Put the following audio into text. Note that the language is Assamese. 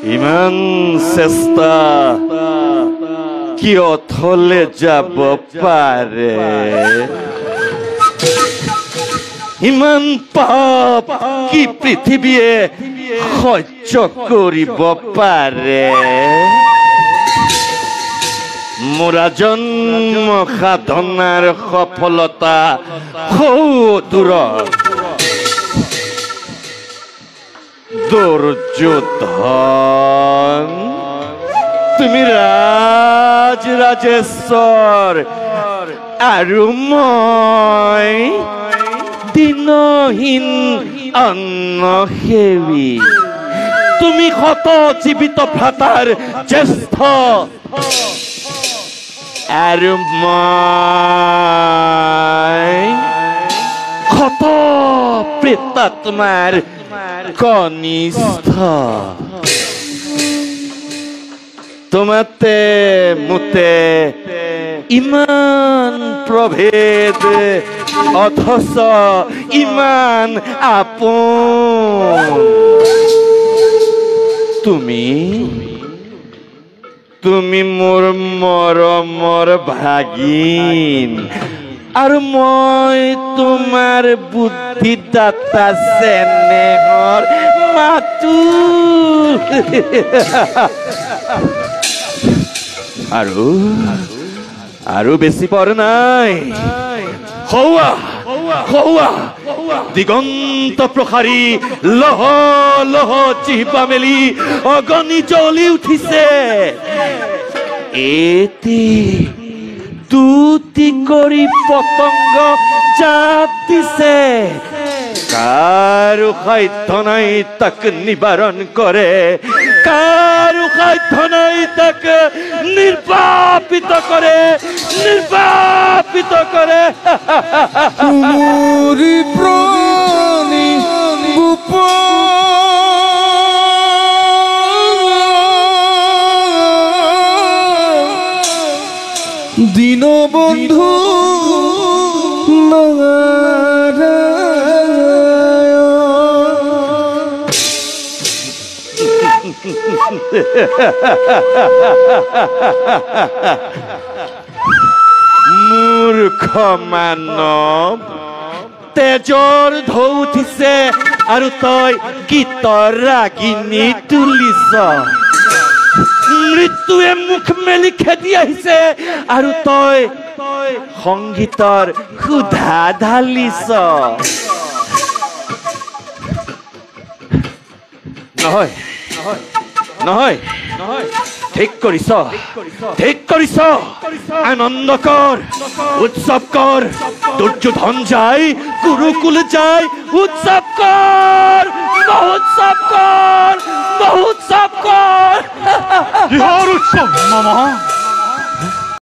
ইমান চেষ্টা কি অথলে যাব পাৰে ইমান পাপ কি পৃথিৱীয়ে সহ্য কৰিব পাৰে মোৰা জন্ম সাধনাৰ সফলতা সৌদূৰ দুৰ্যোধন তুমি ৰাজেশ্বৰ আৰু মই দিনহীন অন্নসেৱী তুমি শত জীৱিত ভ্ৰাতাৰ জ্যেষ্ঠ আৰু মই শত প্ৰেতাত্মাৰ কনিষ্ঠ তোমাতে মোতে ইমান প্ৰভেদ অথচ ইমান আপোন তুমি মোৰ মৰমৰ ভাগিন আৰু মই তোমাৰ বুদ্ধিদাতা চেনেহৰ মাতো আৰু বেছি পৰ নাই হৌৱা দিগন্ত প্ৰসাৰী লহ লহ জিহ্বা মেলি অগনি জ্বলি উঠিছে এটি তুতি কৰি পতংগ জাপ দিছে কাৰো সাধ্য নাই তাক নিবাৰণ কৰে কাৰো সাধ্য নাই তাক নিৰ্বাপিত কৰে মোৰি প্ৰাণী দীনবন্ধু মূৰ্খ মানৱ তেজৰ ঢৌ উঠিছে আৰু তই গীতৰ ৰাগিনী তুলিছ মৃত্যুৱে মুখ মেলি খেদি আহিছে আৰু তই সংগীতৰ সুধা ঢালিছ নহয় ঠিক কৰিছ আনন্দ কৰ উৎসৱ কৰ দুৰ্যোধন যায় গুৰুকুল যায় উৎসৱ কৰ মহোৎসৱ কৰ কিহৰ উৎসৱ মামা